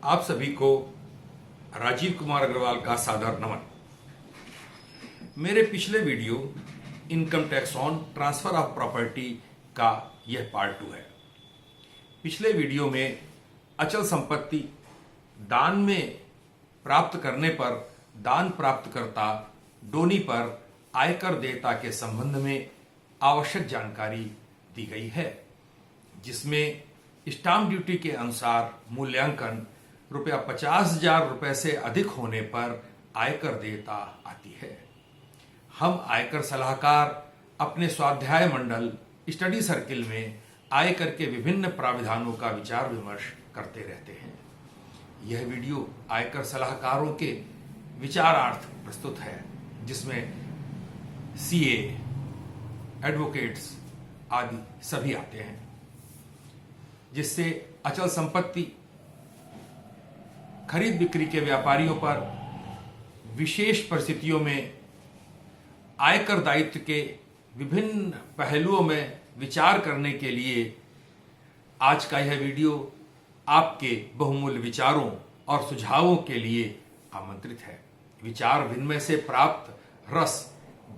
आप सभी को राजीव कुमार अग्रवाल का सादर नमन। मेरे पिछले video income tax on transfer of property का यह पार्ट 2 है। पिछले वीडियो में अचल संपत्ति दान में प्राप्त करने पर दान प्राप्तकर्ता डोनी पर आयकर देयता के संबंध में आवश्यक जानकारी दी गई है, जिसमें स्टाम्प ड्यूटी के अनुसार मूल्यांकन ₹50,000 से अधिक होने पर आयकर देयता आती है। हम आयकर सलाहकार अपने स्वाध्याय मंडल स्टडी सर्किल में आयकर के विभिन्न प्राविधानों का विचार विमर्श करते रहते हैं। यह वीडियो आयकर सलाहकारों के विचारार्थ प्रस्तुत है, जिसमें सीए, एडवोकेट्स आदि सभी आते हैं, जिससे अचल संपत्ति खरीद बिक्री के व्यापारियों पर विशेष परिस्थितियों में आयकर दायित्व के विभिन्न पहलुओं में विचार करने के लिए आज का यह वीडियो आपके बहुमूल्य विचारों और सुझावों के लिए आमंत्रित है। विचार विनिमय से प्राप्त रस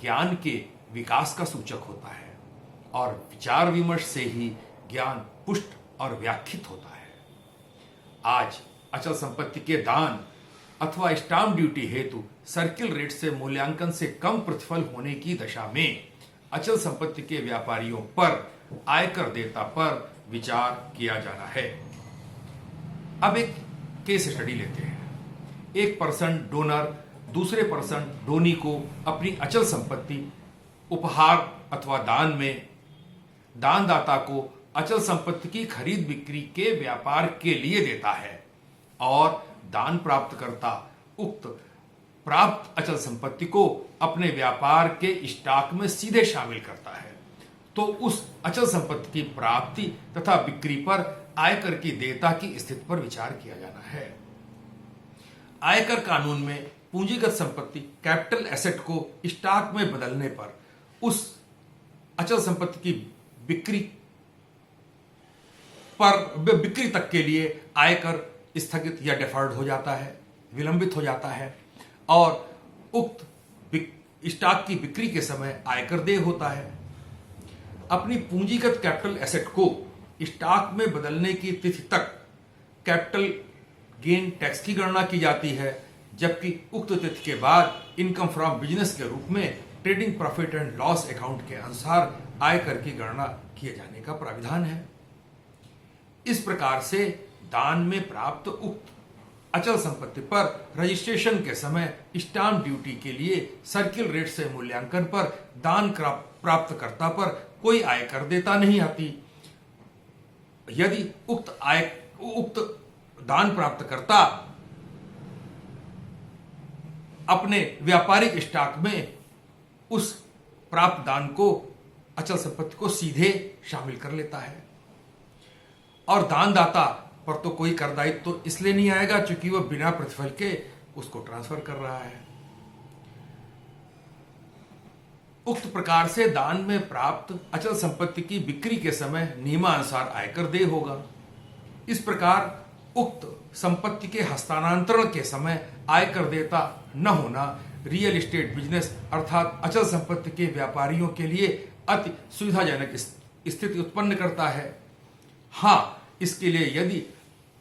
ज्ञान के विकास का सूचक होता है और विचार विमर्श से ही ज्ञान पुष्ट और व्याख्यात होता है। आज अचल संपत्ति के दान अथवा स्टाम्प ड्यूटी हेतु सर्किल रेट से मूल्यांकन से कम प्रतिफल होने की दशा में अचल संपत्ति के व्यापारियों पर आयकर देयता पर विचार किया जाना है। अब एक केस स्टडी लेते हैं। एक पर्सन डोनर दूसरे पर्सन डोनी को अपनी अचल संपत्ति उपहार अथवा दान में दानदाता को अचल संपत्ति की खरीद बिक्री के व्यापार के लिए देता है और दान प्राप्तकर्ता उक्त प्राप्त अचल संपत्ति को अपने व्यापार के स्टॉक में सीधे शामिल करता है, तो उस अचल संपत्ति की प्राप्ति तथा बिक्री पर आयकर की देयता की स्थिति पर विचार किया जाना है। आयकर कानून में पूंजीगत संपत्ति कैपिटल एसेट को स्टॉक में बदलने पर उस अचल संपत्ति की बिक्री तक के लिए आयकर स्थगित या डिफर्ड हो जाता है, विलंबित हो जाता है और उक्त स्टॉक की बिक्री के समय आयकर देय होता है। अपनी पूंजीगत कैपिटल एसेट को स्टॉक में बदलने की तिथि तक कैपिटल गेन टैक्स की गणना की जाती है, जबकि उक्त तिथि के बाद इनकम फ्रॉम बिजनेस के रूप में trading profit and loss account के अनुसार आयकर की गणना किए जाने का प्राविधान है। इस प्रकार से दान में प्राप्त उक्त अचल संपत्ति पर रजिस्ट्रेशन के समय स्टाम्प ड्यूटी के लिए सर्किल रेट से मूल्यांकन पर दान प्राप्तकर्ता पर कोई आयकर देयता नहीं आती। यदि उक्त दान प्राप्तकर्ता अपने व्यापारिक स्टॉक में उस प्राप्त दान को अचल संपत्ति को सीधे शामिल कर लेता है और दानदाता पर तो कोई कर दायित्व तो इसलिए नहीं आएगा क्योंकि वह बिना प्रतिफल के उसको ट्रांसफर कर रहा है। उक्त प्रकार से दान में प्राप्त अचल संपत्ति की बिक्री के समय नियमानुसार आयकर देय होगा। इस प्रकार उक्त संपत्ति के हस्तांतरण के समय आयकर देयता न होना रियल एस्टेट बिजनेस अर्थात अचल संपत्ति के व्यापारियों के लिए अति सुविधाजनक स्थिति उत्पन्न करता है। हाँ, इसके लिए यदि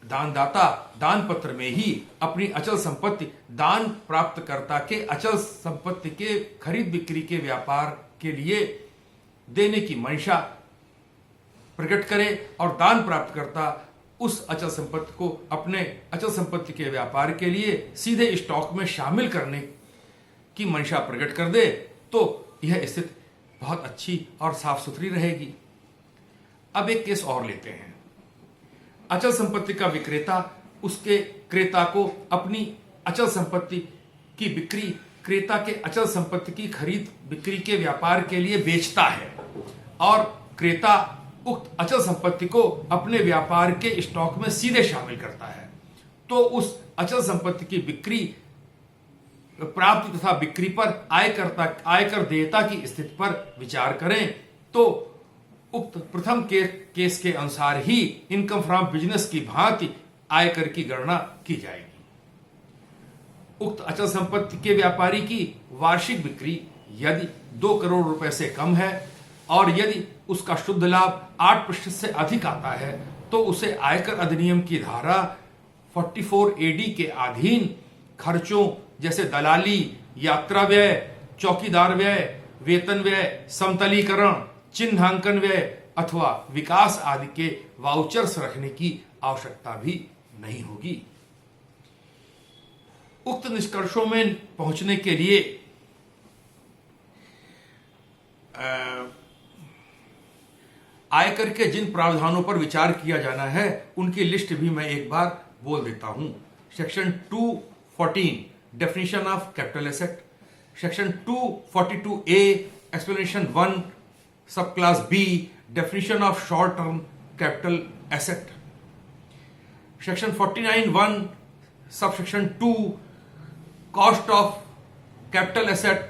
दानदाता दान पत्र में ही अपनी अचल संपत्ति दान प्राप्तकर्ता के अचल संपत्ति के खरीद बिक्री के व्यापार के लिए देने की मंशा प्रकट करे और दान प्राप्तकर्ता उस अचल संपत्ति को अपने अचल संपत्ति के व्यापार के लिए सीधे स्टॉक में शामिल करने की मंशा प्रकट कर दे, तो यह स्थिति बहुत अच्छी और साफ सुथरी रहेगी। अब एक केस और लेते हैं। अचल संपत्ति का विक्रेता उसके क्रेता को अपनी अचल संपत्ति की बिक्री क्रेता के अचल संपत्ति की खरीद बिक्री के व्यापार के लिए बेचता है और क्रेता उक्त अचल संपत्ति को अपने व्यापार के स्टॉक में सीधे शामिल करता है, तो उस अचल संपत्ति की बिक्री प्राप्ति तथा बिक्री पर आयकर देयता की स्थिति पर विचार करें तो उक्त प्रथम केस के अनुसार ही इनकम फ्रॉम बिजनेस की भांति आयकर की गणना की जाएगी। उक्त अचल संपत्ति के व्यापारी की वार्षिक बिक्री यदि 2 करोड़ रुपए से कम है और यदि उसका शुद्ध लाभ 8% से अधिक आता है तो उसे आयकर अधिनियम की धारा 44 AD के अधीन खर्चों जैसे दलाली, यात्रा व्यय, चौकीदार व्यय, वेतन व्यय, समतलीकरण, चिन्हांकन व्यय अथवा विकास आदि के वाउचर्स रखने की आवश्यकता भी नहीं होगी। उक्त निष्कर्षों में पहुंचने के लिए आयकर के जिन प्रावधानों पर विचार किया जाना है उनकी लिस्ट भी मैं एक बार बोल देता हूं। Section 214 definition of capital asset, section 242A explanation 1 sub clause B definition of short term capital asset, section 49(1) subsection 2 cost of capital asset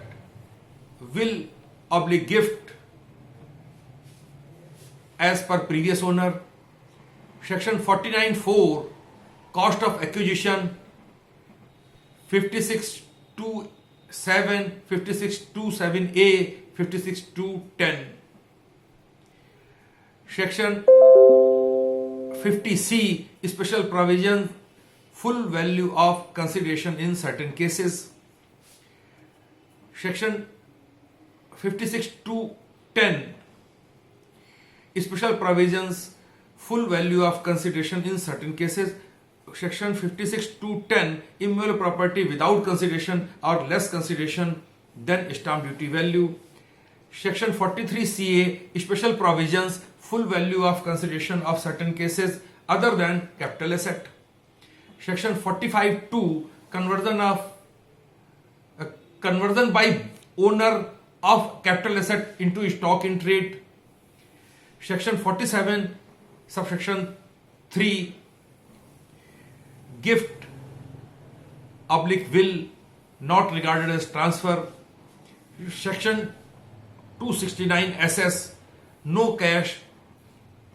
will oblique gift as per previous owner, section 49(4) cost of acquisition, 56(2)(7), 56(2)(7)A, 56(2)(10), section 50C special provision full value of consideration in certain cases, section 56(2)(10) special provisions full value of consideration in certain cases, section 56(2)(10) immovable property without consideration or less consideration than stamp duty value, section 43CA special provisions full value of consideration of certain cases other than capital asset, section 45(2) conversion by owner of capital asset into stock in trade, section 47 subsection 3 gift / will not regarded as transfer, section 269 SS no cash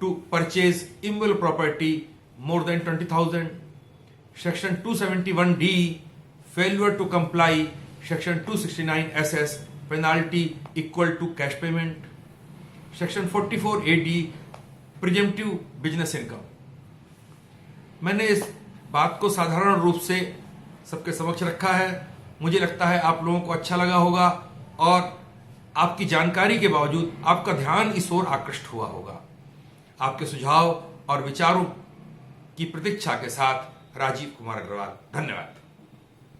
to purchase immovable property more than 20,000, section 271D failure to comply, section 269 SS penalty equal to cash payment, section 44 AD presumptive business income। मैंने इस बात को साधारण रूप से सबके समक्ष रखा है। मुझे लगता है आप लोगों को अच्छा लगा होगा और आपकी जानकारी के बावजूद आपका ध्यान इस ओर आकृष्ट हुआ होगा। आपके सुझाव और विचारों की प्रतीक्षा के साथ राजीव कुमार अग्रवाल, धन्यवाद।